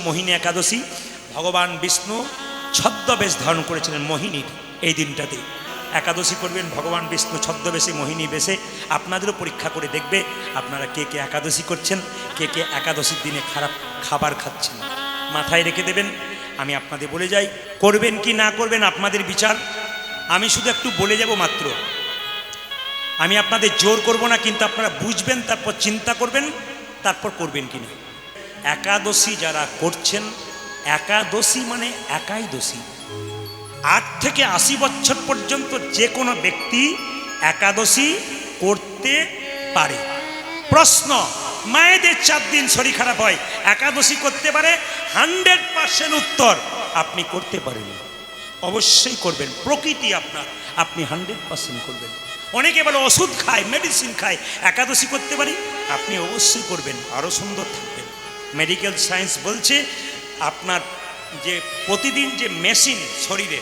মোহিনী একাদশী ভগবান বিষ্ণু ছদ্মবেশ ধারণ করেছিলেন মোহিনীর। এই দিনটাতে একাদশী করবেন ভগবান বিষ্ণু ছদ্মবেশে মোহিনী বেশে। আপনাদেরও পরীক্ষা করে দেখবে আপনারা কে কে একাদশী করছেন, কে কে একাদশীর দিনে খারাপ খাবার খাচ্ছেন। মাথায় রেখে দেবেন। আমি আপনাদের বলে যাই, করবেন কি না করবেন আপনাদের বিচার। আমি শুধু একটু বলে যাব মাত্র, আমি আপনাদের জোর করব না, কিন্তু আপনারা বুঝবেন, তারপর চিন্তা করবেন, তারপর করবেন কি না। একাদশী যারা করছেন, একাদশী মানে একাই দোষী। 8 থেকে 80 বছর পর্যন্ত যে কোনো ব্যক্তি একাদশী করতে পারে। প্রশ্ন, মায়েদের 4 দিন শরীর খারাপ হয়, একাদশী করতে পারে? 100% উত্তর, আপনি করতে পারেন, অবশ্যই করবেন। প্রকৃতি আপনার, আপনি 100% করবেন। অনেকে বলে ওষুধ খায়, মেডিসিন খায়, একাদশী করতে পারি? আপনি অবশ্যই করবেন, আরও সুন্দর থাকবেন। মেডিকেল সায়েন্স বলছে আপনার যে প্রতিদিন যে মেশিন শরীরে,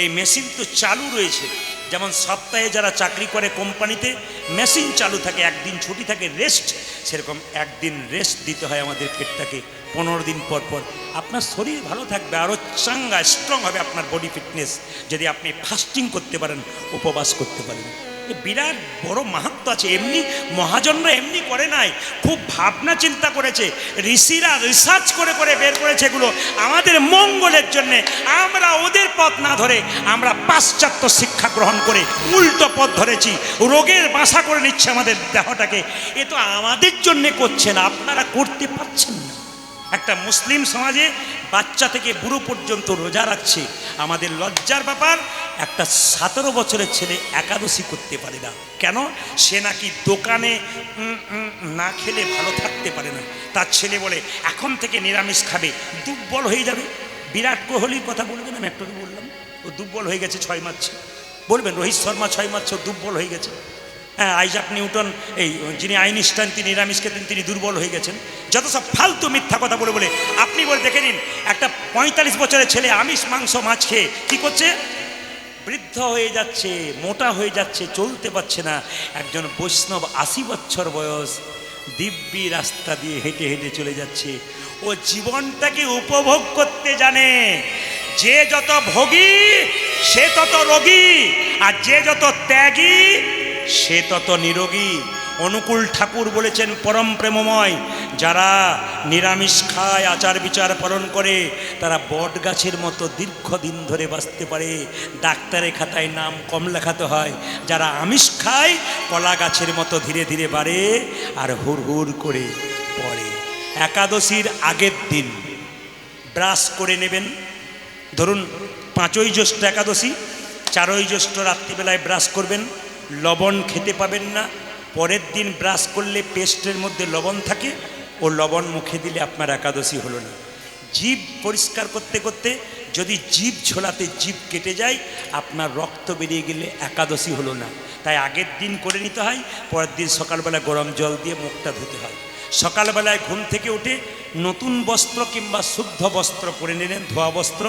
এই মেশিন তো চালু রয়েছে। যেমন সপ্তাহে যারা চাকরি করে কোম্পানিতে মেশিন চালু থাকে, একদিন ছুটি থাকে রেস্ট, সেরকম একদিন রেস্ট দিতে হয় আমাদের পেটটাকে 15 দিন পর পর। আপনার শরীর ভালো থাকবে, আরও চাঙ্গা স্ট্রং হবে আপনার বডি ফিটনেস, যদি আপনি ফাস্টিং করতে পারেন, উপবাস করতে পারেন। বিরাট বড় মাহাত্ম আছে। এমনি মহাজনরা এমনি করে নাই, খুব ভাবনা চিন্তা করেছে, ঋষিরা রিসার্চ করে করে বের করেছে এগুলো আমাদের মঙ্গলের জন্য। আমরা ওদের পথ না ধরে আমরা পাশ্চাত্য শিক্ষা গ্রহণ করে উল্টো পথ ধরেছি, রোগের বাসা করে নিচ্ছে আমাদের দেহটাকে। এ তো আমাদের জন্য করছেন, আপনারা করতে পারছেন না। একটা মুসলিম সমাজে বাচ্চা থেকে বুড়ো পর্যন্ত রোজা রাখছে, আমাদের লজ্জার ব্যাপার একটা 17 বছরের ছেলে একাদশী করতে পারে না। কেন? সে নাকি দোকানে না খেলে ভালো থাকতে পারে না। তার ছেলে বলে এখন থেকে নিরামিষ খাবে, দুর্বল হয়ে যাবে। বিরাট কোহলির কথা বলবেন, আমি একটু বললাম, ও দুর্বল হয়ে গেছে 6 মারছে। বলবেন রোহিত শর্মা 6 মারছে, দুর্বল হয়ে গেছে। হ্যাঁ, আইজাক নিউটন, এই যিনি আইনস্টাইন, তিনি নিরামিষ খেতেন, তিনি দুর্বল হয়ে গেছেন। যত সব ফালতু মিথ্যা কথা বলে বলে আপনি বলে দেখে নিন, একটা 45 বছরের ছেলে আমিষ মাংস মাছ খেয়ে কী করছে? বৃদ্ধ হয়ে যাচ্ছে, মোটা হয়ে যাচ্ছে, চলতে পারছে না। একজন বৈষ্ণব 80 বছর বয়স, দিব্যি রাস্তা দিয়ে হেঁটে হেঁটে চলে যাচ্ছে। ও জীবনটাকে উপভোগ করতে জানে। যে যত ভোগী সে তত রোগী, আর যে যত ত্যাগী সে তত নিরোগী। অনুকূল ঠাকুর বলেছেন পরম প্রেমময়, যারা নিরামিষ খায়, আচার বিচার পালন করে, তারা বট গাছের মতো দীর্ঘদিন ধরে বাঁচতে পারে। ডাক্তারের খাতায় নাম কম লেখাতে হয়। যারা আমিষ খায় কলা গাছের মতো ধীরে ধীরে বাড়ে আর হুড় হুড় করে পড়ে। একাদশীর আগের দিন ব্রাশ করে নেবেন। ধরুন 5ই জ্যৈষ্ঠ একাদশী, 4ই জ্যৈষ্ঠ রাত্রিবেলায় ব্রাশ করবেন, লবণ খেতে পাবেন না। পরের দিন ব্রাশ করলে পেস্টের মধ্যে লবণ থাকে, ও লবণ মুখে দিলে আপনার একাদশী হলো না। জিভ পরিষ্কার করতে করতে যদি জিভ ঝোলাতে জিভ কেটে যায়, আপনার রক্ত বেরিয়ে গেলে একাদশী হলো না। তাই আগের দিন করে নিতে হয়, পরের দিন সকালবেলা গরম জল দিয়ে মুখটা ধুতে হয়। সকালবেলায় ঘুম থেকে উঠে নতুন বস্ত্র কিংবা শুদ্ধ বস্ত্র পরে নিলেন, ধোয়া বস্ত্র।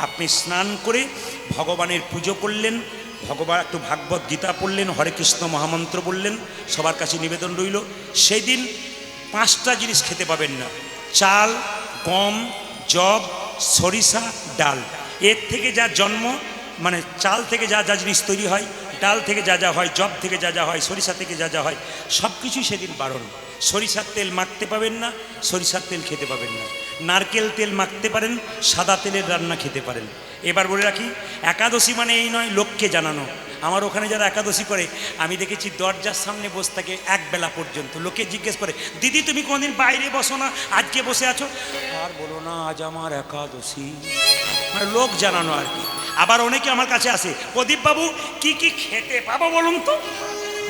আপনি স্নান করে ভগবানের পুজো করলেন, ভগবান একটু ভাগবত গীতা পড়লেন, হরে কৃষ্ণ মহামন্ত্র বললেন। সবার কাছে নিবেদন রইল, সেই দিন 5টা জিনিস খেতে পাবেন না: চাল, গম, যব, সরিষা, ডাল। এর থেকে যা জন্ম, মানে চাল থেকে যা যা জিনিস তৈরি হয়, ডাল থেকে যা যা হয়, জব থেকে যা যা হয়, সরিষা থেকে যা যা হয়, সব কিছুই সেদিন বারণ। সরিষার তেল মাখতে পাবেন না, সরিষার তেল খেতে পাবেন না। নারকেল তেল মাখতে পারেন, সাদা তেলের রান্না খেতে পারেন। এবার বলে রাখি, একাদশী মানে এই নয় লোককে জানানো। আমার ওখানে যারা একাদশী করে আমি দেখেছি দরজার সামনে বসে থাকে একবেলা পর্যন্ত। লোকে জিজ্ঞেস করে, দিদি তুমি কোনোদিন বাইরে বসো না, আজকে বসে আছো? আর বলো না, আজ আমার একাদশী। মানে লোক জানানো আর কি। আবার অনেকে আমার কাছে আসে, প্রদীপবাবু কি কি খেতে পাবো বলুন তো।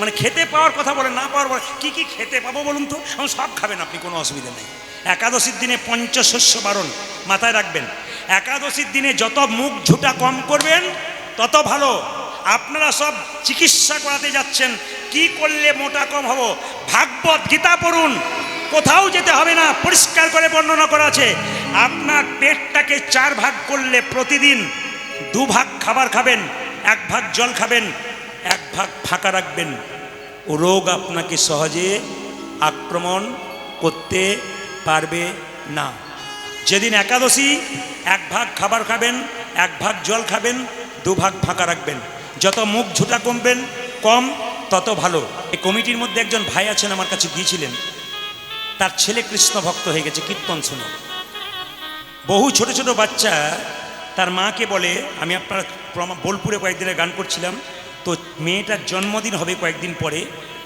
মানে খেতে পাওয়ার কথা বলে, না পাওয়ার বলে কি কি খেতে পাবো বলুন তো। আমি সব খাবেন আপনি, কোনো অসুবিধা নেই। একাদশীর দিনে পঞ্চশস্য বারণ, মাথায় রাখবেন। একাদশীর দিনে যত মুখ ঝুটা কম করবেন তত ভালো। আপনারা সব চিকিৎসা করাতে যাচ্ছেন, কি করলে মোটা কম হব? ভাগবত গীতা পড়ুন, কোথাও যেতে হবে না, পরিষ্কার করে বর্ণনা করা আছে। আপনার পেটটাকে 4 ভাগ করলে প্রতিদিন 2 ভাগ খাবার খাবেন, 1 ভাগ জল খাবেন, 1 ভাগ ফাঁকা রাখবেন। ও রোগ আপনাকে সহজে আক্রমণ করতে পারবে না। যেদিন একাদশী 1 ভাগ খাবার খাবেন, 1 ভাগ জল খাবেন, 2 ভাগ ফাঁকা রাখবেন। যত মুখ ঝুটা কমবেন কম তত ভালো। এই কমিটির মধ্যে একজন ভাই আছেন, আমার কাছে গিয়েছিলেন, তার ছেলে কৃষ্ণ ভক্ত হয়ে গেছে কীর্তন শুনে। বহু ছোট ছোট বাচ্চা তার মাকে বলে, আমি আপনার বোলপুরে কয়েকদিনের গান করছিলাম, তো মেয়েটার জন্মদিন হবে কয়েকদিন পরে,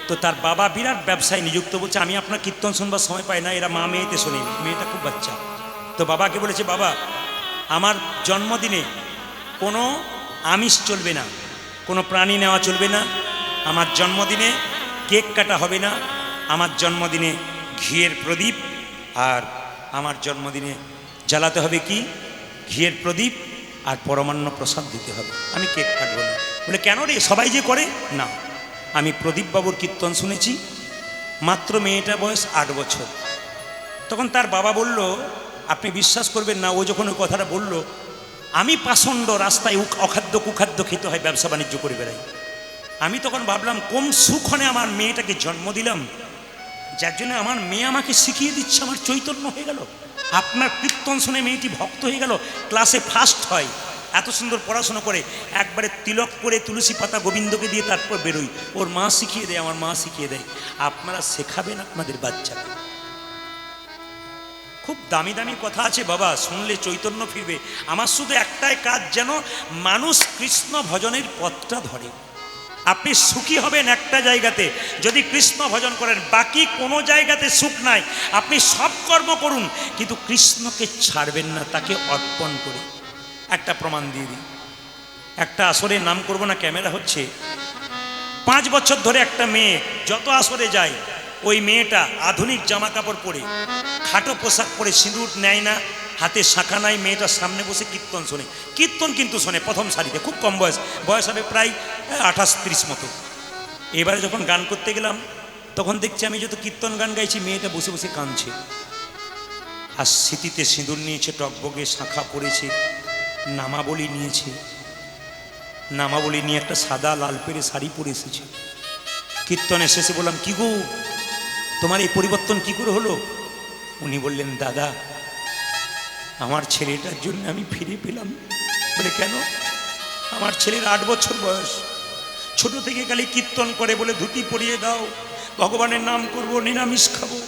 তো তার বাবা বিরাট ব্যবসায় নিযুক্ত, বলছে আমি আপনার কীর্তন শুনবার সময় পাই না, এরা মা মেয়েতে শোনে। মেয়েটা খুব বাচ্চা, তো বাবাকে বলেছে, বাবা আমার জন্মদিনে কোনো আমিষ চলবে না, কোনো প্রাণী নেওয়া চলবে না, আমার জন্মদিনে কেক কাটা হবে না, আমার জন্মদিনে ঘিয়ের প্রদীপ, আর আমার জন্মদিনে জ্বালাতে হবে কি ঘিয়ের প্রদীপ আর পরমান্ন প্রসাদ দিতে হবে, আমি কেক কাটবো না। বলে কেন রে, সবাই যে করে না, আমি প্রদীপ বাবুর কীর্তন শুনেছি, মাত্র মেয়েটা বয়স 8 বছর। তখন তার বাবা বলল, আপনি বিশ্বাস করবেন না, ও যখন ওই কথাটা বলল, আমি পাষণ্ড রাস্তায় অখাদ্য কুখাদ্য খেতে হয়, ব্যবসা বাণিজ্য করে বেড়াই। আমি তখন ভাবলাম কোন সুখনে আমার মেয়েটাকে জন্ম দিলাম, যার জন্য আমার মেয়ে আমাকে শিখিয়ে দিচ্ছে, আমার চৈতন্য হয়ে গেল। আপনার কীর্তন শুনে মেয়েটি ভক্ত হয়ে গেল, ক্লাসে ফার্স্ট হয়, এত সুন্দর পড়াশোনা করে, একবারে তিলক করে তুলসী পাতা গোবিন্দকে দিয়ে তারপর বেরোই, ওর মা শিখিয়ে দেয়, আমার মা শিখিয়ে দেয়। আপনারা শেখাবেন আপনাদের বাচ্চাকে। খুব দামি দামি কথা আছে বাবা, শুনলে চৈতন্য ফিরবে। আমার শুধু একটাই কাজ, যেন মানুষ কৃষ্ণ ভজনের পথটা ধরে। আপনি সুখী হবেন একটা জায়গাতে যদি কৃষ্ণ ভজন করেন, বাকি কোনো জায়গাতে সুখ নাই। আপনি সব কর্ম করুন কিন্তু কৃষ্ণকে ছাড়বেন না, তাকে অর্পণ করে। একটা প্রমাণ দিয়ে দিই, একটা আসরে নাম করব না, ক্যামেরা হচ্ছে। 5 বছর ধরে একটা মেয়ে যত আসরে যায়, ওই মেয়েটা আধুনিক জামা কাপড় পরে, খাটো পোশাক পরে, সিঁদুর নেয় না, হাতে শাঁখা নাই, মেয়েটার সামনে বসে কীর্তন শোনে। কীর্তন কিন্তু শোনে প্রথম সারিতে, খুব কম বয়স, বয়স হবে প্রায় 28-30 মতো। এবারে যখন গান করতে গেলাম, তখন দেখছি আমি যত কীর্তন গান গাইছি, মেয়েটা বসে বসে কাঁদছে। আর স্মৃতিতে সিঁদুর নিয়েছে, টকবগে শাঁখা পরেছে, নামাবলী নিয়েছে, নামাবলী নিয়ে একটা সাদা লাল পেরে শাড়ি পরে এসেছে। কীর্তনে শেষে বললাম, কি গো তোমার এই পরিবর্তন কি করে হলো? উনি বললেন, দাদা আমার ছেলেটার জন্য আমি ফিরে পেলাম। বলে কেন? আমার ছেলের 8 বছর বয়স, ছোট থেকে খালি কীর্তন করে, বলে ধুতি পরিয়ে দাও, ভগবানের নাম করব, নিরামিষ খাবো।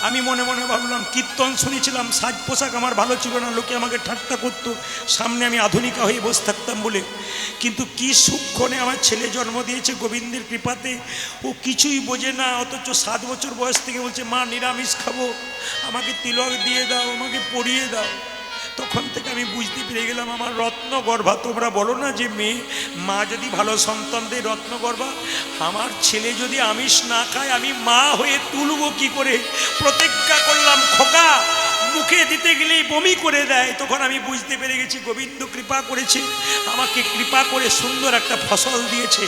আমি মনে মনে ভাবলাম, কীর্তন শুনেছিলাম, সাজ পোশাক আমার ভালো ছিল না, লোকে আমাকে ঠাট্টা করতো, সামনে আমি আধুনিকা হয়ে বসে থাকতাম বলে। কিন্তু কি সুক্ষণে আমার ছেলে জন্ম দিয়েছে গোবিন্দের কৃপাতে, ও কিছুই বোঝে না, অথচ 7 বছর বয়স থেকে বলছে, মা নিরামিষ খাবো, আমাকে তিলক দিয়ে দাও, আমাকে পরিয়ে দাও। তখন থেকে আমি বুঝতে পেরে গেলাম, আমার রত্নগর্ভা। তোমরা বলো না যে মেয়ে, মা যদি ভালো সন্তান দেয় রত্নগর্ভা, আমার ছেলে যদি আমিষ না খায়, আমি মা হয়ে তুলবো কি করে? প্রতিজ্ঞা করলাম, খোকা মুখে দিতে গেলেই বমি করে দেয়। তখন আমি বুঝতে পেরে গেছি, গোবিন্দ কৃপা করেছে, আমাকে কৃপা করে সুন্দর একটা ফসল দিয়েছে।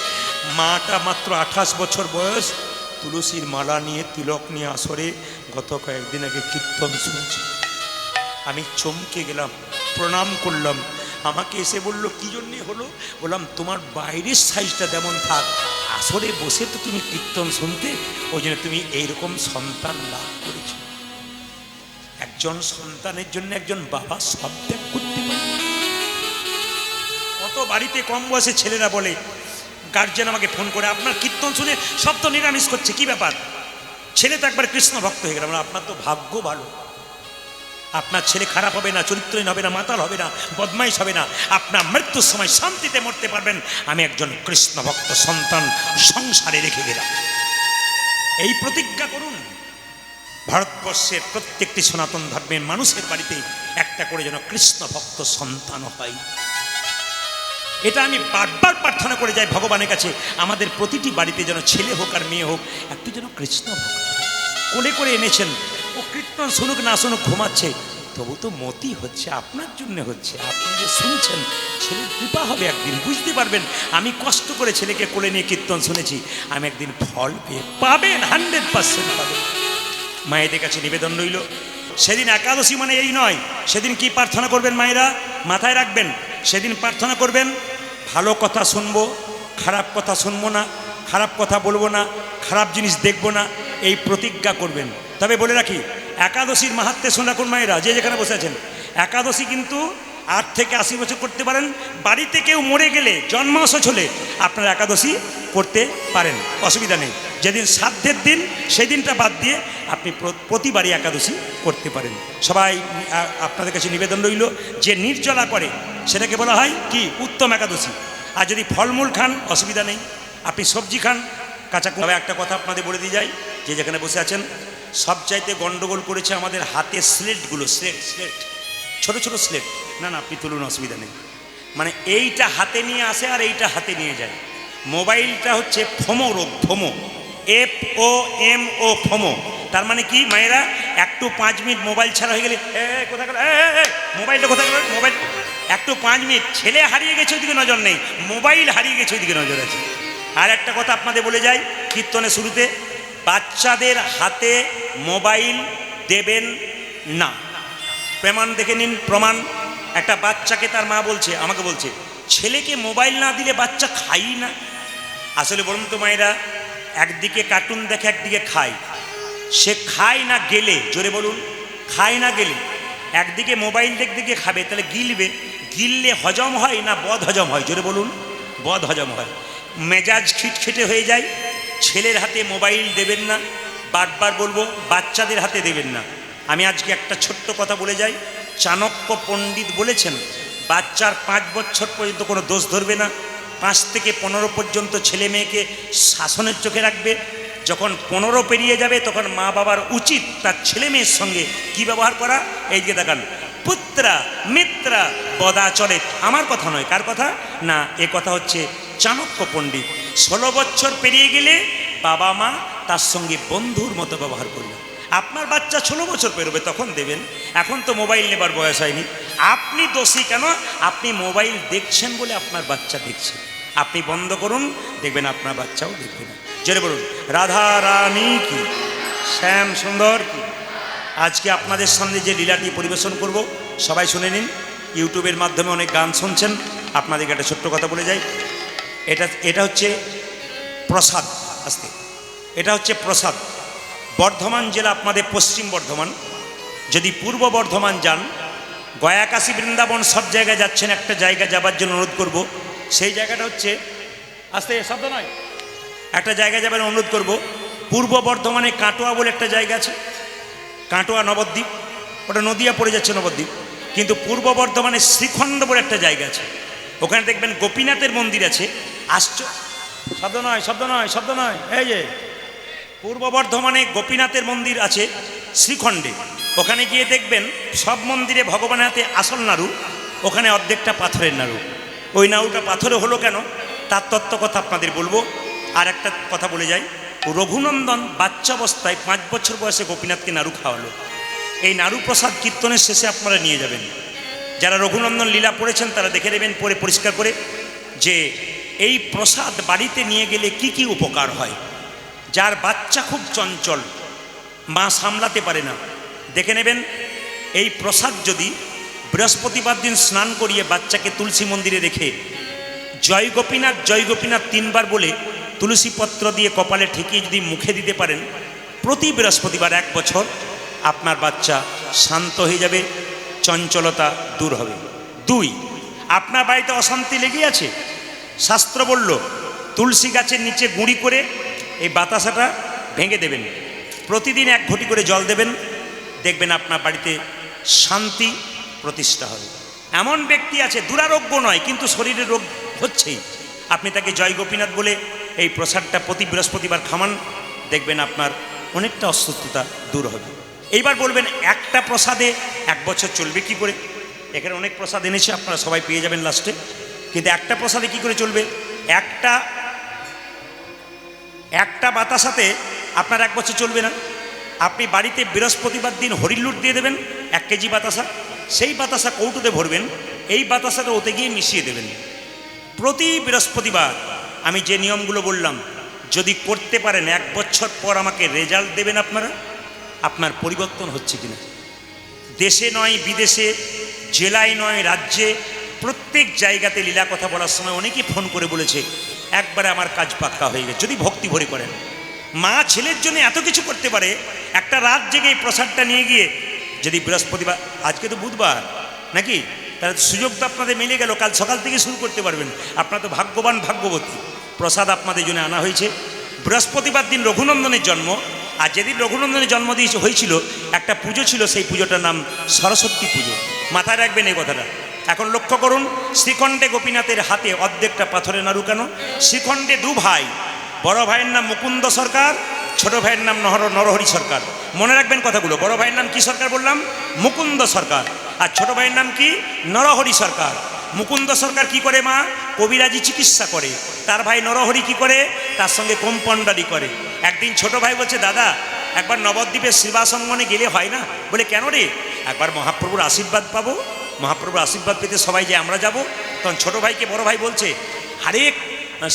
মাটা মাত্র 28 বছর বয়স, তুলসীর মালা নিয়ে, তিলক নিয়ে আসরে গত কয়েকদিন আগে কীর্তন শুনছি। আমি চমকে গেলাম, প্রণাম করলাম। আমাকে এসে বলল, কি জন্যে হলো? বললাম, তোমার বাইরের সাইজটা যেমন থাক, আসরে বসে তো তুমি কীর্তন শুনতে, ওই জন্য তুমি এইরকম সন্তান লাভ করেছ। একজন সন্তানের জন্য একজন বাবা সব ত্যাগ করতে পারে। কত বাড়িতে কম বয়সে ছেলেরা বলে, গার্জেন আমাকে ফোন করে, আপনার কীর্তন শুনে সব তো নিরামিষ করছে, কি ব্যাপার? ছেলে তো একবার কৃষ্ণ ভক্ত হয়ে গেলাম। আপনার তো ভাগ্য ভালো, আপনার ছেলে খারাপ হবে না, চরিত্রহীন হবে না, মাতাল হবে না, বদমাইশ হবে না, আপনার মৃত্যুর সময় শান্তিতে মরতে পারবেন। আমি একজন কৃষ্ণ ভক্ত সন্তান সংসারে রেখে গেলাম। এই প্রতিজ্ঞা করুন, ভারতবর্ষের প্রত্যেকটি সনাতন ধর্মের মানুষের বাড়িতে একটা করে যেন কৃষ্ণ ভক্ত সন্তান হয়। এটা আমি বারবার প্রার্থনা করে যাই ভগবানের কাছে, আমাদের প্রতিটি বাড়িতে যেন ছেলে হোক আর মেয়ে হোক, একটু যেন কৃষ্ণ ভক্ত। কোলে করে এনেছেন, ও কীর্তন শুনুক না শুনুক, ঘুমাচ্ছে, তবু তো মতি হচ্ছে, আপনার জন্য হচ্ছে। আপনি যে শুনছেন, ছেলের কৃপা হবে, একদিন বুঝতে পারবেন। আমি কষ্ট করে ছেলেকে কোলে নিয়ে কীর্তন শুনেছি, আমি একদিন ফল পেয়ে পাবেন, 100% পাবেন। মায়েদের কাছে নিবেদন রইল, সেদিন একাদশী মানে এই নয়, সেদিন কি প্রার্থনা করবেন মায়েরা মাথায় রাখবেন। সেদিন প্রার্থনা করবেন, ভালো কথা শুনবো, খারাপ কথা শুনবো না, খারাপ কথা বলবো না, খারাপ জিনিস দেখবো না, এই প্রতিজ্ঞা করবেন। তবে বলে রাখি, একাদশীর মাহাত্ম্যে শোনা কোন মায়েরা যে যেখানে বসে আছেন, একাদশী কিন্তু 8 থেকে 80 বছর করতে পারেন। বাড়িতে কেউ মরে গেলে জন্মাশয় হলে আপনারা একাদশী করতে পারেন, অসুবিধা নেই। যেদিন শ্রাদ্ধের দিন সেই দিনটা বাদ দিয়ে আপনি প্রতিবারই একাদশী করতে পারেন। সবাই আপনাদের কাছে নিবেদন রইল, যে নির্জলা করে সেটাকে বলা হয় কি উত্তম একাদশী। আর যদি ফলমূল খান অসুবিধা নেই, আপনি সবজি খান কাঁচা। তবে একটা কথা আপনাদের বলে দিয়ে যাই, যে যেখানে বসে আছেন, সবচাইতে গন্ডগোল করেছে আমাদের হাতের স্লেটগুলো, স্লেট ছোট ছোট স্লেট। না আপনি তুলুন, অসুবিধা নেই। মানে এইটা হাতে নিয়ে আসে আর এইটা হাতে নিয়ে যায়। মোবাইলটা হচ্ছে ফোমো রোগ, ফোমো, FOMO, ফোমো। তার মানে কি মায়েরা, একটু 5 মিনিট মোবাইল ছাড়া হয়ে গেলে কোথায় গেল, মোবাইলটা কোথায় গেল, মোবাইল একটু 5 মিনিট, ছেলে হারিয়ে গেছে ওইদিকে নজর নেই, মোবাইল হারিয়ে গেছে ওইদিকে নজর আছে। আর একটা কথা আপনাদের বলে যাই, কীর্তনের শুরুতে বাচ্চাদের হাতে মোবাইল দেবেন না। প্রমাণ দেখে নিন, প্রমাণ। একটা বাচ্চাকে তার মা বলছে, আমাকে বলছে, ছেলেকে মোবাইল না দিলে বাচ্চা খাই না। আসলে বলুন তো মায়েরা, একদিকে কার্টুন দেখে একদিকে খায়, সে খায় না গেলে, জোরে বলুন, খায় না গেলে। একদিকে মোবাইল দেখদিকে খাবে, তাহলে গিলবে, গিললে হজম হয় না বদ হজম হয়, জোরে বলুন, বদ হজম হয়, মেজাজ খিটখিটে হয়ে যায়। ছেলের হাতে মোবাইল দেবেন না, বারবার বলবো, বাচ্চাদের হাতে দেবেন না। আমি আজকে একটা ছোট্ট কথা বলে যাই, চাণক্য পণ্ডিত বলেছেন, বাচ্চার 5 বছর পর্যন্ত কোনো দোষ ধরবে না, 5 থেকে 15 পর্যন্ত ছেলে মেয়েকে শাসনের চোখে রাখবে। যখন 15 পেরিয়ে যাবে তখন মা বাবার উচিত তার ছেলে মেয়ের সঙ্গে কি ব্যবহার করা। এই যে দেখান, পুত্রা মিত্রা বদাচরে, আমার কথা নয়, কার কথা না, এ কথা হচ্ছে চাণক্য পণ্ডিত। 16 বছর পেরিয়ে গেলে বাবা মা তার সঙ্গে বন্ধুর মতো ব্যবহার করবে। আপনার বাচ্চা 16 বছর পেরোবে তখন দেবেন, এখন তো মোবাইল নেবার বয়স হয়নি। আপনি দোষী কেন? আপনি মোবাইল দেখছেন বলে আপনার বাচ্চা দেখছে। আপনি বন্ধ করুন, দেখবেন আপনার বাচ্চাও দেখবে না। জোরে বলুন, রাধা রানী কি, শ্যাম সুন্দর কি। আজকে আপনাদের সামনে যে লীলাটি পরিবেশন করব সবাই শুনে নিন। ইউটিউবের মাধ্যমে অনেক গান শুনছেন, আপনাদেরকে একটা ছোট্ট কথা বলে যাই। এটা হচ্ছে প্রসাদ, আস্তে, এটা হচ্ছে প্রসাদ। বর্ধমান জেলা আপনাদের পশ্চিম বর্ধমান, যদি পূর্ব বর্ধমান যান, গয়া কাশী বৃন্দাবন সব জায়গায় যাচ্ছেন, একটা জায়গা যাবার জন্য অনুরোধ করব। সেই জায়গাটা হচ্ছে, আস্তে শব্দ নয়, একটা জায়গা যাবেন অনুরোধ করব। পূর্ব বর্ধমানে কাটোয়া বলে একটা জায়গা আছে, কাটোয়া নবদ্বীপ, ওটা নদিয়া পড়ে যাচ্ছে নবদ্বীপ। কিন্তু পূর্ব বর্ধমানে শ্রীখণ্ড বলে একটা জায়গা আছে, ওখানে দেখবেন গোপীনাথের মন্দির আছে। শব্দ নয়, শব্দ নয়, শব্দ নয়। এই যে পূর্ব বর্ধমানে গোপীনাথের মন্দির আছে শ্রীখণ্ডে, ওখানে গিয়ে দেখবেন সব মন্দিরে ভগবানের হাতে আসল নাড়ু, ওখানে অর্ধেকটা পাথরের নাড়ু। ওই নাড়ুটা পাথরে হলো কেন, তার তত্ত্ব কথা আপনাদের বলবো। আর একটা কথা বলে যাই, রঘুনন্দন বাচ্চা অবস্থায় 5 বছর বয়সে গোপীনাথকে নাড়ু খাওয়ালো। এই নাড়ু প্রসাদ কীর্তনের শেষে আপনারা নিয়ে যাবেন। যারা রঘুনন্দন লীলা পড়েছেন তারা দেখে নেবেন পরে পরিষ্কার করে, যে এই প্রসাদ বাড়িতে নিয়ে গেলে কি কি উপকার হয়। যার বাচ্চা খুব চঞ্চল, মা সামলাতে পারে না, দেখে নেবেন এই প্রসাদ যদি বৃহস্পতিবার দিন স্নান করিয়ে বাচ্চাকে তুলসী মন্দিরে রেখে জয় গোপীনাথ জয় গোপীনাথ 3 বার বলে তুলসী পত্র দিয়ে কপালে ঠেকিয়ে যদি মুখে দিতে পারেন, প্রতি বৃহস্পতিবার 1 বছর আপনার বাচ্চা শান্ত হয়ে যাবে, চঞ্চলতা দূর হবে। 2, আপনার বাড়িতে অশান্তি লেগে আছে, শাস্ত্র বলল তুলসী গাছের নিচে গুঁড়ি করে এই বাতাসাটা ভেঙে দেবেন, প্রতিদিন 1 ঘটি করে জল দেবেন, দেখবেন আপনার বাড়িতে শান্তি প্রতিষ্ঠা হবে। এমন ব্যক্তি আছে দুরারোগ্য নয় কিন্তু শরীরের রোগ হচ্ছেই, আপনি তাকে জয় গোপীনাথ বলে এই প্রসাদটা প্রতি বৃহস্পতিবার খামান, দেখবেন আপনার অনেকটা অসুস্থতা দূর হবে। এইবার বলবেন একটা প্রসাদে 1 বছর চলবে কি করে? এখানে অনেক প্রসাদ এনেছে, আপনারা সবাই পেয়ে যাবেন লাস্টে, কিন্তু একটা প্রসাদে কি করে চলবে? একটা বাতাসাতে আপনার 1 বছর চলবে না। আপনি বাড়িতে বৃহস্পতিবার দিন হরিলুট দিয়ে দেবেন 1 কেজি বাতাসা, সেই বাতাসা কৌটোতে ভরবেন, এই বাতাসাটা ওতে গিয়ে মিশিয়ে দেবেন। প্রতি বৃহস্পতিবার আমি যে নিয়মগুলো বললাম যদি করতে পারেন 1 বছর পর আমাকে রেজাল্ট দেবেন আপনারা, আপনার পরিবর্তন হচ্ছে কিনা। দেশে নয় বিদেশে, জেলায় নয় রাজ্যে, প্রত্যেক জায়গাতে লীলা কথা বলার সময় অনেকেই ফোন করে বলেছে একবারে আমার কাজ পাক্কা হয়ে গেছে। যদি ভক্তি ভরে করেন, মা ছেলের জন্য এত কিছু করতে পারে, একটা রাত জেগে এই প্রসাদটা নিয়ে গিয়ে যদি বৃহস্পতিবার, আজকে তো বুধবার নাকি, তাহলে সুযোগ তো আপনাদের মিলে গেল, কাল সকাল থেকে শুরু করতে পারবেন। আপনারা তো ভাগ্যবান ভাগ্যবতী, প্রসাদ আপনাদের জন্য আনা হয়েছে। বৃহস্পতিবার দিন রঘুনন্দনের জন্ম, আর যেদিন রঘুনন্দনের জন্ম হয়েছিল একটা পুজো ছিল, সেই পুজোটার নাম সরস্বতী পুজো। মাথায় রাখবেন এই কথাটা। এখন লক্ষ্য করুন, শ্রীখণ্ডে গোপীনাথের হাতে অর্ধেকটা পাথরে নাড়ু কেন? শ্রীখণ্ডে দু ভাই, বড় ভাইয়ের নাম মুকুন্দ সরকার, ছোট ভাইয়ের নাম নরহরি সরকার। মনে রাখবেন কথাগুলো। বড় ভাইয়ের নাম কি সরকার বললাম? মুকুন্দ সরকার। আর ছোট ভাইয়ের নাম কি? নরহরি সরকার। মুকুন্দ সরকার কি করে মা? কবিরাজি চিকিৎসা করে। তার ভাই নরহরি কি করে? তার সঙ্গে কম্পাউন্ডারি করে। একদিন ছোট ভাই বলছে, দাদা একবার নবদ্বীপের সেবাসঙ্গনে গেলে হয় না? বলে কেন রে? একবার মহাপ্রভুর আশীর্বাদ পাবো। মহাপ্রভুর আশীর্বাদ পেতে সবাই যে আমরা যাব। তখন ছোট ভাইকে বড় ভাই বলছে, আরে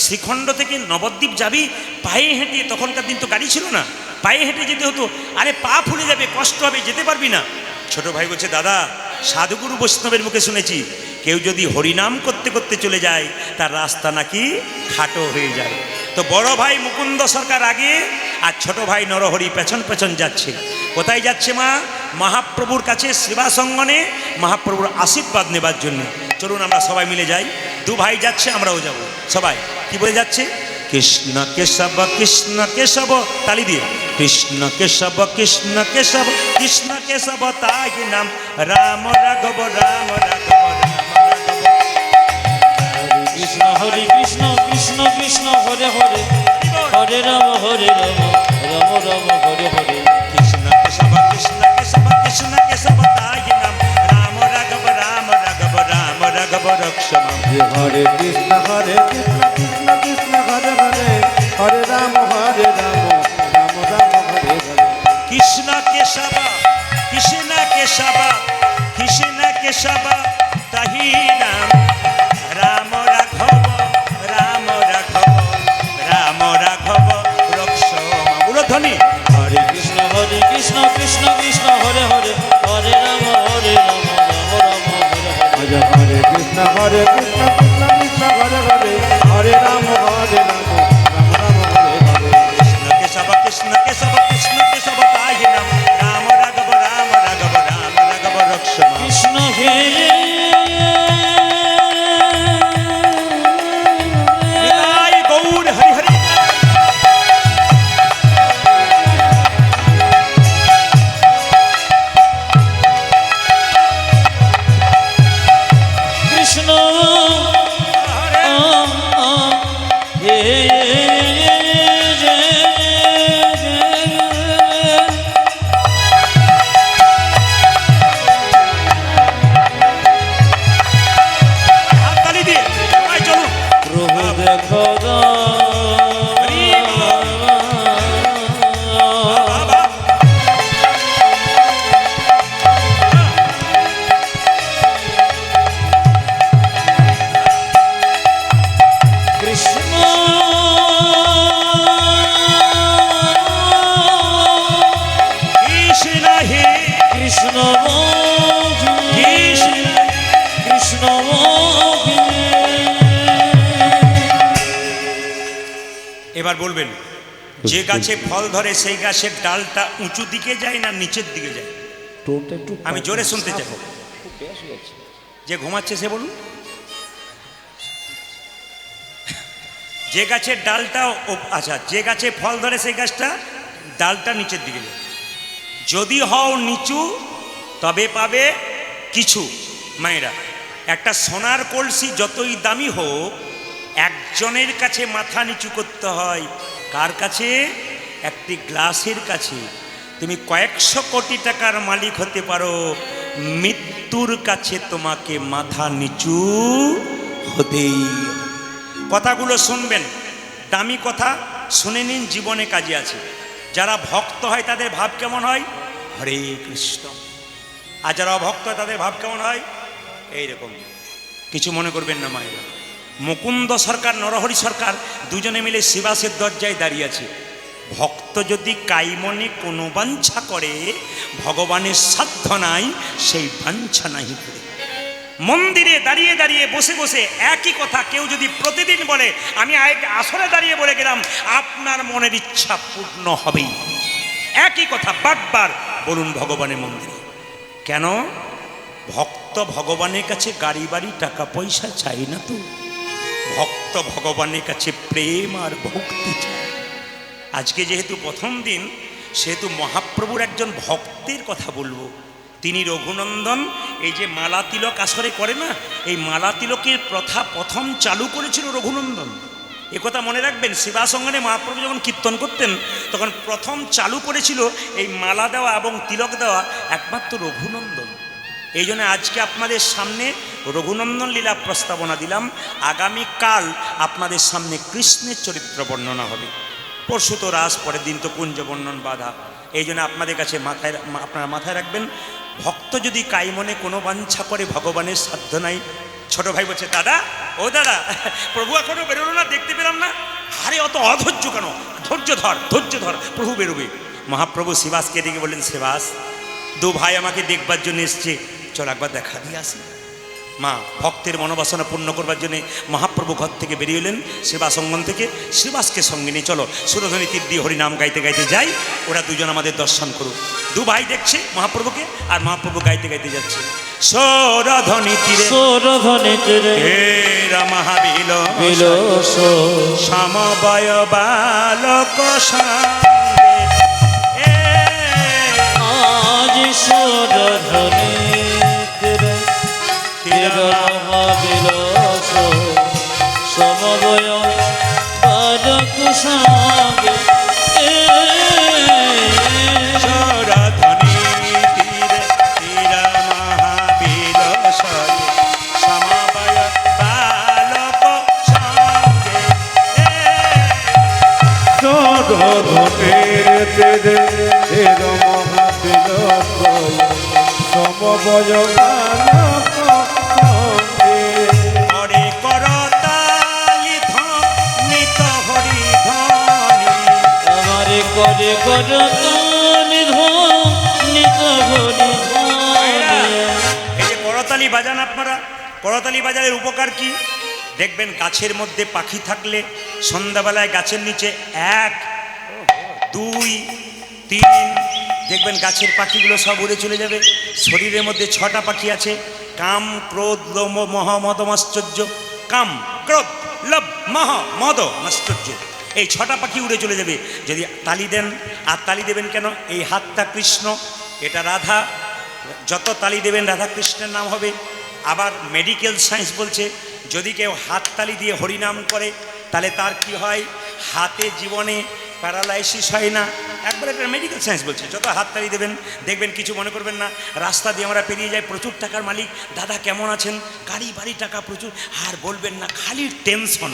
শ্রীখণ্ড থেকে নবদ্বীপ যাবি পায়ে হেঁটে, তখনকার দিন তো গাড়ি ছিল না, পায়ে হেঁটে যেতে হতো। আরে পা ফুলে যাবে, কষ্ট হবে, যেতে পারবি না। ছোট ভাই বলছে, দাদা সাধুগুরু বৈষ্ণবের মুখে শুনেছি কেউ যদি হরিনাম করতে করতে চলে যায় তার রাস্তা নাকি খাটো হয়ে যায়। তো বড় ভাই মুকুন্দ সরকার আগে, আর ছোট ভাই নরহরি পেছন পেছন যাচ্ছে। কোথায় যাচ্ছে মা? মহাপ্রভুর কাছে সেবাসঙ্গনে মহাপ্রভুর আশীর্বাদ নেবার জন্য। চলুন আমরা সবাই মিলে যাই। দু ভাই যাচ্ছে, আমরাও যাব। সবাই কি বলে যাচ্ছে? কৃষ্ণ কেশব কৃষ্ণ কেশব, তালি দিয়ে, কৃষ্ণ কেশব কৃষ্ণ কেশব, কৃষ্ণ কেশব তাই নাম, রাম রাঘব রাম রাঘব রাম রাঘব। কৃষ্ণ হরে কৃষ্ণ কৃষ্ণ কৃষ্ণ হরে হরে, হরে রাম রাম রাম হরে হরে। কৃষ্ণ কেশব কৃষ্ণ কেশব, কৃষ্ণ কেশব তাই নাম, রাম রাঘব রাম রাঘব রাম রাঘব রক্ষম। হরে কৃষ্ণ কৃষ্ণ কৃষ্ণ হরে হরে, হরে রাম রাম রাম হরে হরে। কৃষ্ণ কেশব কৃষ্ণ কেশব, কৃষ্ণ কেশব তাহি নাম, রাম রাঘব রাম রাঘব রাম রাঘব রক্ষম। উলধ্বনি। হরে কৃষ্ণ কৃষ্ণ কৃষ্ণ হরে হরে, হরে রাম রাম রাম হরে হরে। হরে কৃষ্ণ কৃষ্ণ কৃষ্ণ হরে হরে, হরে রাম রাম রাম হরে হরে। কৃষ্ণ কেশব কৃষ্ণ কেশব, কৃষ্ণ কেশব তাহি নাম, রাম রাঘব রাম রাঘব রাম রাঘব রক্ষম। কৃষ্ণ হে নিতাই গৌর হরি হরি। কৃষ্ণ হাততালি দিয়ে সবাই চলুন। প্রভু দেখো বাবা কৃষ্ণ কৃষ্ণ হে কৃষ্ণ কৃষ্ণ। কৃষ্ণ এবার বলবেন, যে গাছে ফল ধরে সেই গাছের ডালটা উঁচু দিকে যায় না নিচের দিকে যায়? টোনটা একটু আমি জোরে শুনতে চাই। যে ঘুমাচ্ছে সে বলুন। যে গাছের ডালটা আচ্ছা, যে গাছে ফল ধরে সেই গাছটা ডালটা নিচের দিকে যায়। যদি হও নিচু তবে পাবে কিছু। মায়েরা, একটা সোনার কলসি যতই দামি হোক, একজনের কাছে মাথা নিচু করতে হয়। কার কাছে? একটি গ্লাসের কাছে। তুমি কয়েকশো কোটি টাকার মালিক হতে পারো, মৃত্যুর কাছে তোমাকে মাথা নিচু হতেই। কথাগুলো শুনবেন, দামি কথা শুনে নিন, জীবনে কাজে আছে। যারা ভক্ত হয় তাদের ভাব কেমন হয়? হরে কৃষ্ণ। আর যারা অভক্ত হয় তাদের ভাব কেমন হয়? এইরকম। কিছু মনে করবেন না মায়েরা। মুকুন্দ সরকার নরহরি সরকার দুজনে মিলে শিবাসের দরজায় দাঁড়িয়ে আছে। ভক্ত যদি কাইমনে কোনো বাঞ্ছা করে, ভগবানের সাধ্য নাই সেই বাঞ্ছা নাহি করে। মন্দিরে দাঁড়িয়ে দাঁড়িয়ে বসে বসে একই কথা কেউ যদি প্রতিদিন বলে, আমি আসরে দাঁড়িয়ে বলে গেলাম আপনার মনের ইচ্ছা পূর্ণ হবেই। একই কথা বারবার বলুন ভগবানের মন্দিরে। কেন? ভক্ত ভগবানের কাছে গাড়ি বাড়ি টাকা পয়সা চাই না তো, ভক্ত ভগবানের কাছে প্রেম আর ভক্তি চায়। আজকে যেহেতু প্রথম দিন, সেহেতু মহাপ্রভুর একজন ভক্তের কথা বলবো। তিনি রঘুনন্দন। এই যে মালা তিলক আসরে করে না, এই মালা তিলকের প্রথা প্রথম চালু করেছিল রঘুনন্দন। একথা মনে রাখবেন, সেবাসঙ্গনে মহাপ্রভু যখন কীর্তন করতেন তখন প্রথম চালু করেছিল এই মালা দেওয়া এবং তিলক দেওয়া একমাত্র রঘুনন্দন। এই জন্য আজকে আপনাদের সামনে রঘুনন্দন লীলা প্রস্তাবনা দিলাম। আগামীকাল আপনাদের সামনে কৃষ্ণের চরিত্র বর্ণনা হবে। পরশু তো রাস, পরের দিন তো কুঞ্জ বর্ণন বাধা। এই জন্য আপনাদের কাছে আপনারা মাথায় রাখবেন, ভক্ত যদি কাইমনে কোনো বাঞ্ছা করে ভগবানের সাধ্য নাই। ছোট ভাই বলছে, দাদা ও দাদা, প্রভু এখনো বেরোলো না, দেখতে পেলাম না। আরে অত অধৈর্য কেন? ধৈর্য ধর, ধৈর্য ধর, প্রভু বেরোবে। মহাপ্রভু শিবাসকে ডেকে বললেন, শিবাস, দু ভাই আমাকে দেখবার জন্য এসছে, চল একবার দেখা দিয়ে আসি। মা ভক্তের মনোবাসনা পূর্ণ করবার জন্য মহাপ্রভু ঘর থেকে বেরিয়ে এলেন, সেবাসঙ্গন থেকে। শিবাসকে সঙ্গে নিয়ে চলো সুরধ্বনি তীর দিয়ে হরিনাম গাইতে গাইতে যাই, ওরা দুজন আমাদের দর্শন করুক। দু ভাই দেখছে মহাপ্রভুকে, আর মহাপ্রভু গাইতে গাইতে যাচ্ছে। সুরধ্বনি তীরে, সুরধ্বনি তীরে মহাবিল বিলস সমবয় বালক আজ সুরধ্বনি তীরে মহাবিলস সমবয় বালক সঙ্গে সুরধ্বনি তীরে তীরা মহাবিল সমবয় বালক সঙ্গে সুরধ্বনির তীরে তীর মহাবিল সমবয় বালক সঙ্গে। হরে করতালি ধ্বনিত হরি ধ্বনি। আমারে করে করতালি ধ্বনিত হরি ধ্বনি। এই যে করতালি বাজান আপনারা, করতালি বাজারের উপকার কি দেখবেন? গাছের মধ্যে পাখি থাকলে সন্ধ্যাবেলায় গাছের নিচে 1 2 3 দেখবেন গাছের পাখিগুলো সব উড়ে চলে যাবে। শরীরের মধ্যে 6টা পাখি আছে, কাম ক্রোধ লোভ মোহ মদ মাশ্চর্য। কাম ক্রোধ লোভ মোহ মদ মাশ্চর্য, এই 6টা পাখি উড়ে চলে যাবে যদি তালি দেন। আর তালি দেবেন কেন? এই হাতটা কৃষ্ণ, এটা রাধা, যত তালি দেবেন রাধা কৃষ্ণের নাম হবে। আবার মেডিকেল সায়েন্স বলছে, যদি কেউ হাততালি দিয়ে হরিনাম করে তাহলে তার কি হয়? হাতে জীবনে প্যারালাইসিস হয় না। একবার একটা মেডিকেল সায়েন্স বলছে, যত হাততালি দেবেন দেখবেন কিছু মনে করবেন না। রাস্তা দিয়ে আমরা পেরিয়ে যাই, প্রচুর টাকার মালিক, দাদা কেমন আছেন, গাড়ি বাড়ি টাকা প্রচুর, আর বলবেন না, খালি টেনশন।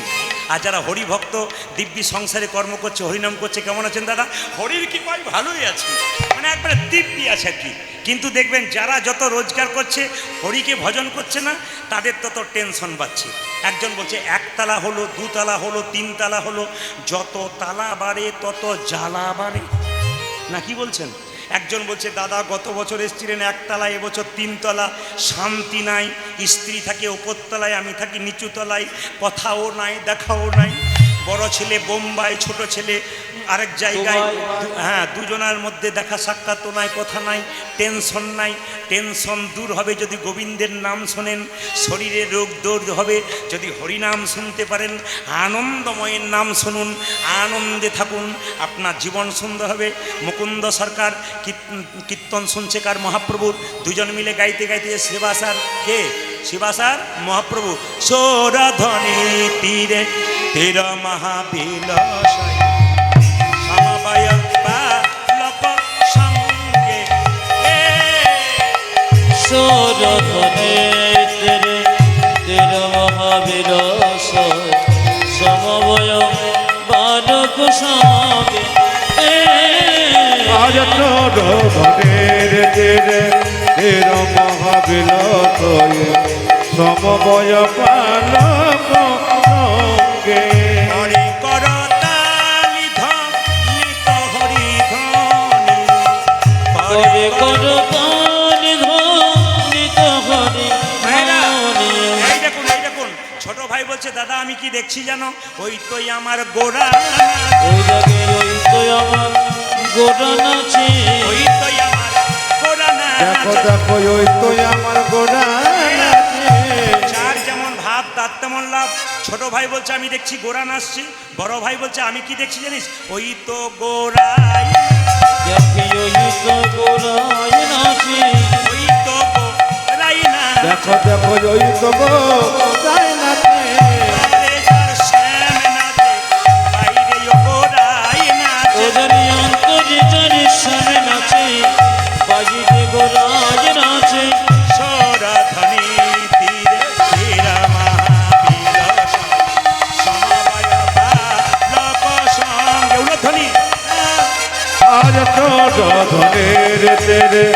আর যারা হরিভক্ত দিব্যি সংসারে কর্ম করছে, হরিনাম করছে, কেমন আছেন দাদা, হরির কি পাই, ভালোই আছে, মানে একবারে দিব্যি আছে আর কি। কিন্তু দেখবেন যারা যত রোজগার করছে, হরিকে ভজন করছে না, তাদের তত টেনশন বাড়ছে। একজন বলছে 1 তালা হলো, 2 তালা হলো, 3 তালা হলো, যত তালা বাড়ে তত জ্বালা বাড়ে, না কি বলছেন? একজন বলছে, দাদা গত বছর এসেছিলেন 1 তালা, এবছর 3 তলা, শান্তি নাই, স্ত্রী থাকে ওপর তলায়, আমি থাকি নিচু তলায়, কথাও নাই দেখাও নাই। বড় ছেলে বোম্বাই, ছোট ছেলে আরেক জায়গায়, হ্যাঁ, দুজনের মধ্যে দেখা সাক্ষাৎ নাই, কথা নাই, টেনশন নাই। টেনশন দূর হবে যদি গোবিন্দের নাম শোনেন, শরীরে রোগ দূর হবে যদি হরিনাম শুনতে পারেন। আনন্দময়ের নাম শুনুন, আনন্দে থাকুন, আপনার জীবন সুন্দর হবে। মুকুন্দ সরকার কীর্তন শুনছে কার? মহাপ্রভুর। দুজন মিলে গাইতে গাইতে শিবাসার কে? শিবাসার মহাপ্রভু। সুরধ্বনি তীরে তীর মহাবিলাস সমবায় বালক সঙ্গে। সুরধ্বনি তীরে তীর মহাবিলস সমবয় বালক সঙ্গে। আজ সুরধ্বনির তীরে তীর মহাবিলাস সমবয় বালক সঙ্গে। হরি করতালি ধ্বনিত হরি ধ্বনি। করে করতালি ধ্বনিত হরি ধ্বনি। এই দেখুন, এই দেখুন, ছোট ভাই বলছে, দাদা আমি কি দেখছি জানো? ওই তোই আমার গোড়া, ওই জাগে ওই তো আমার গোরা নাচে ওই তো আমার গোরা দেখো নাচে। দেখো ওই তো আমার গোড়া নাচে। যার যেমন ভাব তার তেমন লাভ। ছোট ভাই বলছে আমি দেখছি গোরা নাচছি, বড় ভাই বলছে আমি কি দেখছি জানিস, ওই তো গোরাই, দেখে ওই তো গোরায় নাচে ওই তো গোরাই না। দেখো দেখো ওই তো গোড়ায় নাচে। আরে যার শ্যাম নাচে, বাইরে ও গোরাই নাচে। ওজনে অন্তরে জানে সামনে নাচে বাজিতে গোরায় নাচে সরাধনী তীরে তীরা মহাবীর সমবায় বালক সঙ্গে উলধ্বনি। আজ ধনের তেরে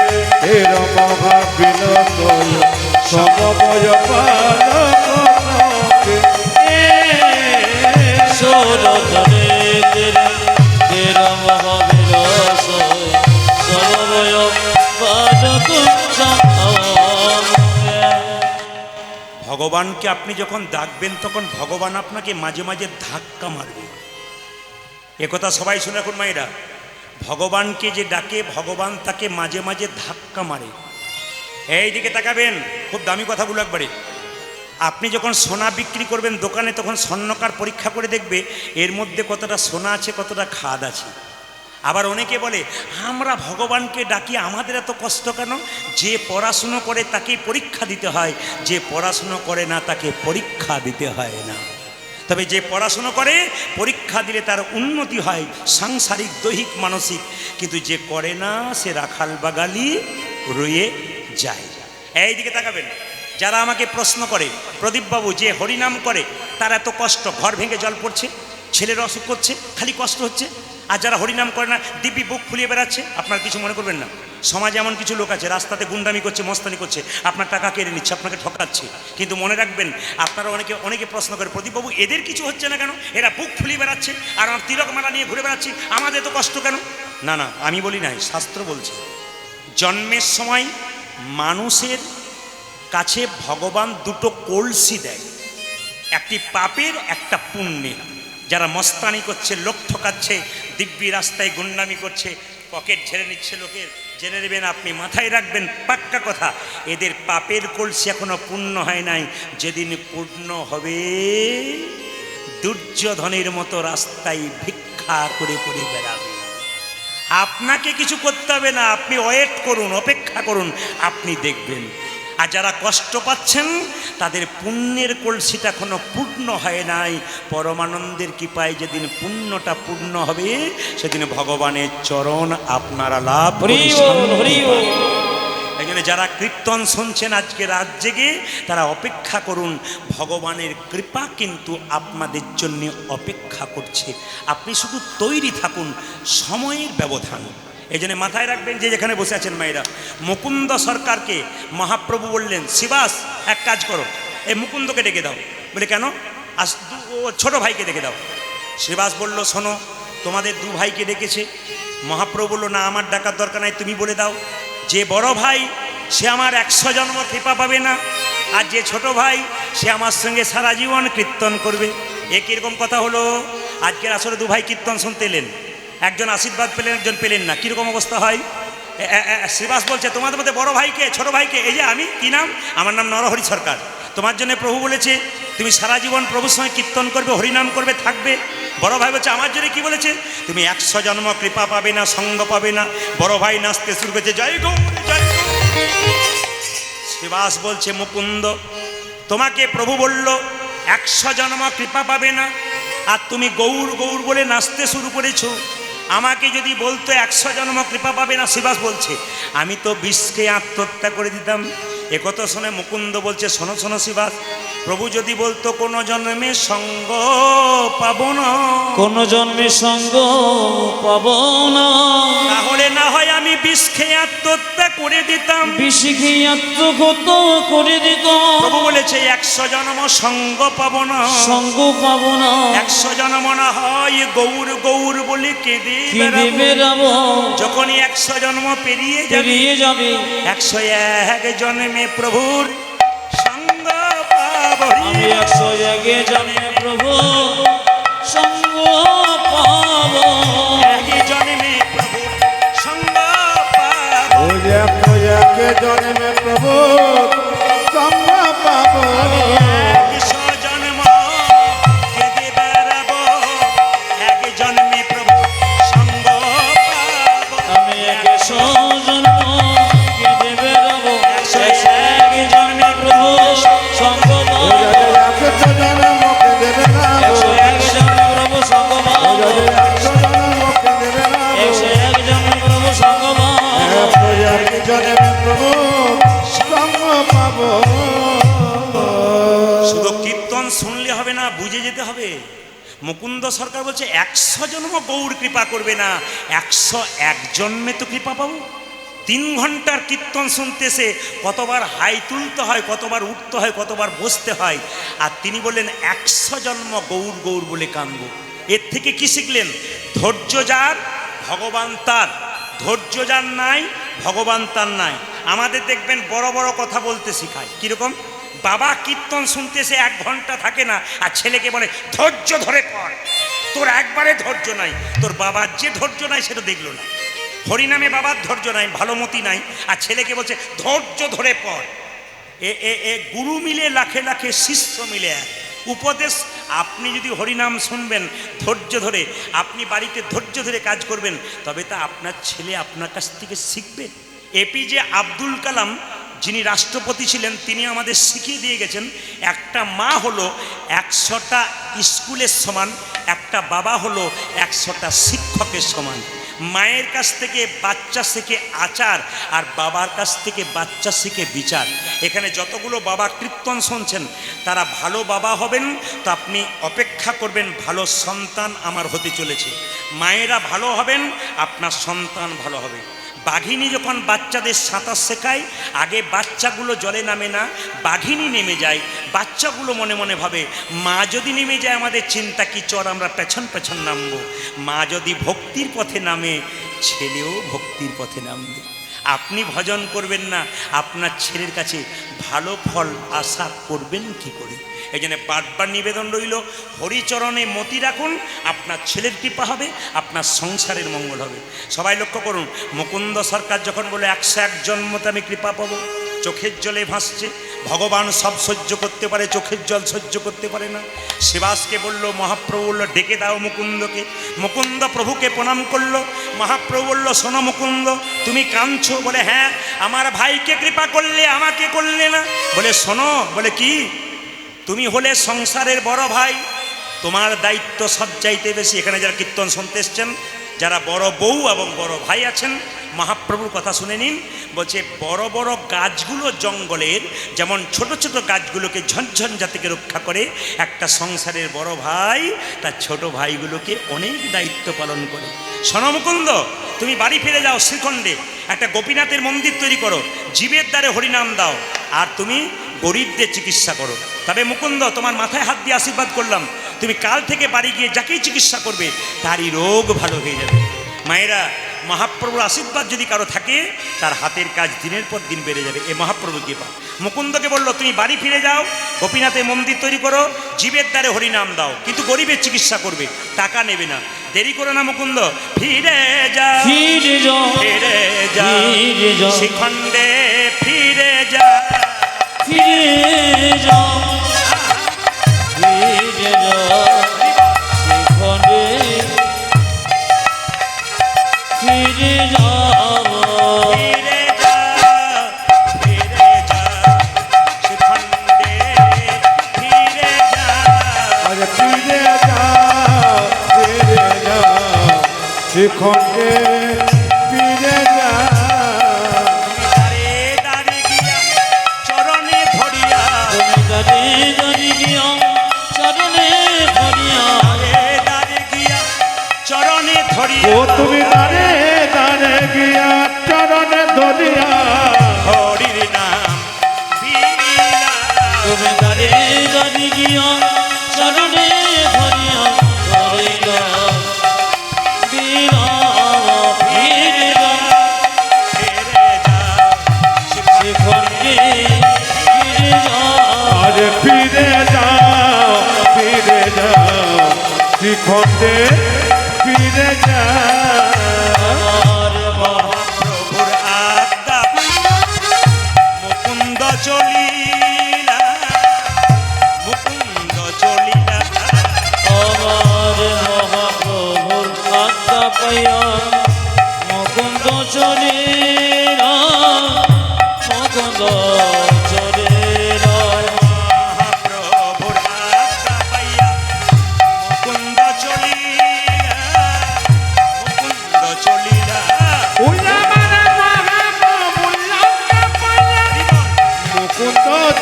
এর মহাবিনত সমবয় পালকে। সরধরে তেরে তেরা মহাবীর সমবয় বালক ভগবানকে আপনি যখন ডাকবেন তখন ভগবান আপনাকে মাঝে মাঝে ধাক্কা মারবে। একথা সবাই শুনে রাখুন মায়েরা, ভগবানকে যে ডাকে ভগবান তাকে মাঝে মাঝে ধাক্কা মারে। এই দিকে তাকাবেন, খুব দামি কথাগুলো একবারে। আপনি যখন সোনা বিক্রি করবেন দোকানে তখন স্বর্ণকার পরীক্ষা করে দেখবে এর মধ্যে কতটা সোনা আছে কতটা খাদ আছে। আবার অনেকে বলে আমরা ভগবানকে ডাকি, আমাদের এত কষ্ট কেন? যে পড়াশুনো করে তাকে পরীক্ষা দিতে হয়, যে পড়াশুনো করে না তাকে পরীক্ষা দিতে হয় না। তবে যে পড়াশুনো করে পরীক্ষা দিলে তার উন্নতি হয় সাংসারিক দৈহিক মানসিক, কিন্তু যে করে না সে রাখাল বাগালি রয়ে যায়। এই দিকে তাকাবেন, যারা আমাকে প্রশ্ন করে প্রদীপবাবু যে হরিনাম করে তার এত কষ্ট, ঘর ভেঙে জল পড়ছে, ছেলের অসুখ করছে, খালি কষ্ট হচ্ছে। আর যারা হরিনাম করে না দিব্যি বুক ফুলিয়ে বেড়াচ্ছে, আপনার কিছু মনে করবেন না। সমাজে এমন কিছু লোক আছে রাস্তাতে গুন্ডামি করছে, মস্তানি করছে, আপনার টাকা কেড়ে নিচ্ছে, আপনাকে ঠকাচ্ছে। কিন্তু মনে রাখবেন, আপনারা অনেকে প্রশ্ন করে প্রদীপবাবু এদের কিছু হচ্ছে না কেন, এরা বুক ফুলিয়ে বেড়াচ্ছে আর আমার তিলক মালা নিয়ে ঘুরে বেড়াচ্ছি, আমাদের তো কষ্ট কেন? না না, আমি বলি নাই, শাস্ত্র বলছে জন্মের সময় মানুষের কাছে ভগবান দুটো কলসি দেয়, একটি পাপের একটা পুণ্যের। যারা মস্তানি করছে, লোক ঠকাচ্ছে, দিব্যি রাস্তায় গুন্ডামি করছে, পকেট ঝেড়ে নিচ্ছে লোকের, জেনে নেবেন আপনি, মাথায় রাখবেন পাক্কা কথা, এদের পাপের কলসি এখনো পূর্ণ হয় নাই। যেদিন পূর্ণ হবে দুর্যোধনের মতো রাস্তায় ভিক্ষা করে করে বেড়াবে। আপনাকে কিছু করতে হবে না, আপনি ওয়েট করুন, অপেক্ষা করুন, আপনি দেখবেন। আর যারা কষ্ট পাচ্ছেন তাদের পুণ্যের কলসিটা এখনো পূর্ণ হয় নাই। পরমানন্দের কৃপায় যেদিন পুণ্যটা পূর্ণ হবে সেদিন ভগবানের চরণ আপনারা লাভ করে শান্তি পাবেন। এই জন্য যারা কীর্তন শুনছেন আজকে রাত জেগে, তারা অপেক্ষা করুন, ভগবানের কৃপা কিন্তু আপনাদের জন্য অপেক্ষা করছে। আপনি শুধু তৈরি থাকুন, সময়ের ব্যবধান। এই জন্য মাথায় রাখবেন যে যেখানে বসে আছেন মায়েরা, মুকুন্দ সরকারকে মহাপ্রভু বললেন শিবাস এক কাজ করো, এই মুকুন্দকে ডেকে দাও। বলে কেন? ছোট ভাইকে ডেকে দাও। শিবাস বলল শোনো, তোমাদের দু ভাইকে ডেকেছে। মহাপ্রভু বলল না, আমার ডাকার দরকার নাই, তুমি বলে দাও। যে বড় ভাই সে আমার 100 জন্ম কৃপা পাবে না, আর যে ছোট ভাই সে আমার সঙ্গে সারা জীবন কীর্তন করবে। এ কীরকম কথা হলো? আজকের আসলে দু ভাই কীর্তন শুনতে এলেন, একজন আশীর্বাদ পেলেন, একজন পেলেন না, কীরকম অবস্থা হয়? শ্রীবাস বলছে তোমাদের মধ্যে বড় ভাইকে ছোট ভাইকে, এই যে আমি, কি নাম? আমার নাম নরহরি সরকার। তোমার জন্য প্রভু বলেছে তুমি সারা জীবন প্রভুর সঙ্গে কীর্তন করবে, হরিনাম করবে, থাকবে। বড় ভাই বলছে আমার জন্য কি বলেছে? তুমি 100 জন্ম কৃপা পাবে না, সঙ্গ পাবে না। বড় ভাই নাচতে শুরু করেছে, জয় গৌর জয় গৌর। শ্রীবাস বলছে মুকুন্দ, তোমাকে প্রভু বলল 100 জন্ম কৃপা পাবে না, আর তুমি গৌর গৌর বলে নাচতে শুরু করেছো। আমাকে যদি বলতো 100 জন্ম কৃপা পাবে না, শ্রীবাস বলছে আমি তো বিষকে আত্মহত্যা করে দিতাম। একথা শুনে মুকুন্দ বলছে শোনো শোনো শ্রীবাস, প্রভু যদি বলতো কোন জন্মে সঙ্গ পাবো না, কোন জন্মে সঙ্গ পাবো না, তাহলে না হয় আমি বিষ খেয়ে আত্মহত্যা করে দিতাম, বিষ খেয়ে আত্মহত্যা করে দিতাম। প্রভু বলেছে 100 জন্ম সঙ্গ পাবো না, সঙ্গ পাবো না, 100 জন্ম না হয় গৌর গৌর বলে কেঁদে বেরাবো। যখনই 100 জন্ম পেরিয়ে যাবে 101 জন্মে প্রভুর সঙ্গ পাবো। আমি 101 জন্মে প্রভু সঙ্গ পাবো, 1 জন্মে প্রভুর একে জন্মে প্রভু সঙ্গ পাবো একশো জন্ম কেঁদে বেড়াবো, এক জন্মে প্রভু সঙ্গ পাবো। আমি একে সজন্ম কেঁদে বেড়াবো, এক জন্মে প্রভু সঙ্গ পাবো। একশো জন্ম কেঁদে বেড়াবো, 101 জন্মে প্রভু সঙ্গ পাবো, একশো জন্ম কেঁদে বেড়াবো, 101 জন্মে প্রভু সঙ্গ পাবো। একে জন্মে প্রভু সঙ্গ পাবো। শুধু কীর্তন শুনলে হবে না, বুঝে যেতে হবে। মুকুন্দ সরকার বলছে 100 জন্ম গৌর কৃপা করবে না, 101 জন্মে তো কৃপা পাবো। 3 ঘন্টার কীর্তন শুনতেছে কতবার হাই তুলতে হয়, কতবার উঠতে হয়, কতবার বসতে হয়। আর তিনি বললেন 100 জন্ম গৌর গৌর বলে কাঁদবো। এর থেকে কি শিখলেন? ধৈর্য যার ভগবান তার, ধৈর্য যার নাই ভগবান তার নাই। আমাদের দেখবেন বড় বড় কথা বলতে শেখায় কীরকম, বাবা কীর্তন শুনতেছে 1 ঘন্টা থাকে না, আর ছেলেকে বলে ধৈর্য ধরে পড়। তোর একবারে ধৈর্য নাই, তোর বাবার যে ধৈর্য নাই সেটা দেখলো না। হরিনামে বাবার ধৈর্য নাই, ভালোমতি নাই, আর ছেলেকে বলছে ধৈর্য ধরে পড়। এ গুরু মিলে লাখে লাখে, শিষ্য মিলে এক। উপদেশ, আপনি যদি হরিনাম শুনবেন ধৈর্য ধরে, আপনি বাড়িতে ধৈর্য ধরে কাজ করবেন, তবে তা আপনার ছেলে আপনার কাছ থেকে শিখবে। এপিজে আব্দুল কালাম যিনি রাষ্ট্রপতি ছিলেন, তিনি আমাদের শিখিয়ে দিয়ে গেছেন, একটা মা হলো 100টা স্কুলের সমান, একটা বাবা হলো 100টা শিক্ষকের সমান। মায়ের কাছ থেকে বাচ্চা শেখে আচার, আর বাবার কাছ থেকে বাচ্চা শেখে বিচার। এখানে যতগুলো বাবা কীর্তন শুনছেন তারা ভালো বাবা হবেন, তো আপনি অপেক্ষা করবেন ভালো সন্তান আমার হতে চলেছে। মায়েরা ভালো হবেন, আপনার সন্তান ভালো হবে। বাঘিনী যখন বাচ্চাদের সাঁতার শেখায়, আগে বাচ্চাগুলো জলে নামে না, বাঘিনী নেমে যায়। বাচ্চাগুলো মনে মনে ভাবে মা যদি নেমে যায় আমাদের চিন্তা কি, চর আমরা পেছন পেছন নামবো। মা যদি ভক্তির পথে নামে, ছেলেও ভক্তির পথে নামবে। আপনি ভজন করবেন না, আপনার ছেলের কাছে ভালো ফল আশা করবেন কি করে? এই জন্য বারবার নিবেদন রইল, হরিচরণে মতি রাখুন, আপনার ছেলের কৃপা হবে, আপনার সংসারের মঙ্গল হবে। সবাই লক্ষ্য করুন, মুকুন্দ সরকার যখন বলে 101 জন্মতে আমি কৃপা পাবো, চোখের জলে ভাসছে। ভগবান সব সহ্য করতে পারে, চোখের জল সহ্য করতে পারে না। শিবাসকে বলল, মহাপ্রভু বলল ডেকে দাও মুকুন্দকে। মুকুন্দ প্রভুকে প্রণাম করলো। মহাপ্রভু বলল, শোনো মুকুন্দ, তুমি কাঁদছো? বলে হ্যাঁ। আমার ভাইকে কৃপা করলে, আমাকে করলে না। বলে শোনো, বলে কি? তুমি হলে সংসারের বড় ভাই, তোমার দায়িত্ব সব চাইতে বেশি। এখানে যারা কীর্তন শুনতে এসছেন, যারা বড় বউ এবং বড় ভাই আছেন, মহাপ্রভুর কথা শুনে নিন। বলছে বড় বড় গাছগুলো জঙ্গলের যেমন ছোট ছোট গাছগুলোকে ঝনঝঞ্ঝা থেকে রক্ষা করে, একটা সংসারের বড় ভাই তার ছোট ভাইগুলোকে অনেক দায়িত্ব পালন করে। শোনো মুকুন্দ, তুমি বাড়ি ফিরে যাও, শ্রীখণ্ডে একটা গোপীনাথের মন্দির তৈরি করো, জীবের দ্বারে হরিনাম দাও, আর তুমি গরিবদের চিকিৎসা করো। তবে মুকুন্দ, তোমার মাথায় হাত দিয়ে আশীর্বাদ করলাম, তুমি কাল থেকে বাড়ি গিয়ে যাকেই চিকিৎসা করবে তারই রোগ ভালো হয়ে যাবে। মায়েরা, মহাপ্রভুর আশীর্বাদ যদি কারো থাকে, তার হাতের কাজ দিনের পর দিন বেড়ে যাবে। এ মহাপ্রভুর কৃপা। মুকুন্দকে বলল, তুমি বাড়ি ফিরে যাও, গোপীনাথের মন্দির তৈরি করো, জীবের দ্বারে হরিনাম দাও, কিন্তু গরিবের চিকিৎসা করবে, টাকা নেবে না। দেরি করো না মুকুন্দ, ফিরে যা, ফিরে যাও, ফিরে যা, ফিরে যাও, শ্রীখণ্ডে ফিরে যা, ফিরে যাও, ফিরে যাও, শ্রীখণ্ডে ফিরে যাও, ফিরে যা, ফিরে যা, শ্রীখণ্ডে ফিরে যা। আরে ফিরে যাও, ফিরে যাও, শ্রীখণ্ডে ফিরে যাও। দাঁড়ে দাঁড়ে গিয়া চরণে ধরিয়া, তুমি দাঁড়ে দাঁড়ে গিয়া চরণে ধরিয়া, দাঁড়ে দাঁড়ে গিয়া চরণে ধরিয়া, ও তুমি দাঁড়ে দাঁড়ে গিয়া চরণে ধরিয়া, হরির নাম বিলা। তুমি দাঁড়ে দাঁড়ে গিয়া চরণে ধরিয়া, ধরিলা বিলা, ফিরে যাও, ফিরে যা, শ্রীখণ্ডে ফিরে যাও, আরে ফিরে যাও, ফিরে যাও, শ্রীখণ্ডে ফিরে যাও। আমার মহা প্রভুর আজ্ঞা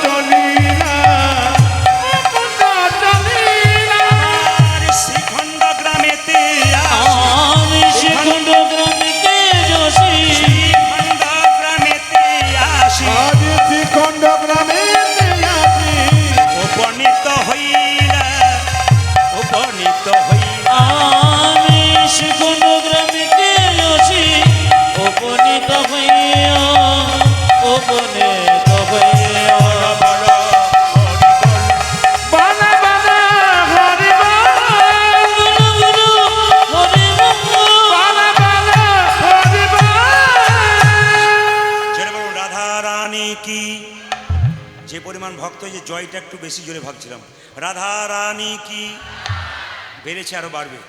চলিলা মুকুন্দ চলিলা আর শ্রীখণ্ড গ্রামেতে আমি শিখণ্ড গ্রামেতে যশি শ্রীখণ্ড গ্রামেতে আসি আজ শ্রীখণ্ড গ্রামে আসি উপনীত হইলা উপনীত হইলা আমি শিখণ্ড গ্রামেতে যশি উপনীত হইয়া উপনীত হইয়া বলো হরি বল বালা বালা হরি গুরু হরি বালা বালা হরি জোরে বলুন রাধা রানী কি। যে পরিমাণ ভক্ত যে জয়টা একটু বেশি জোরে ভাবছিলাম। রাধা রানী কি, বেড়েছে আরো বাড়বে,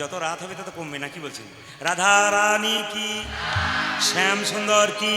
যত রাত হবে তত কমবে না, কি বলছেন? রাধা রানী কি, শ্যাম সুন্দর কি।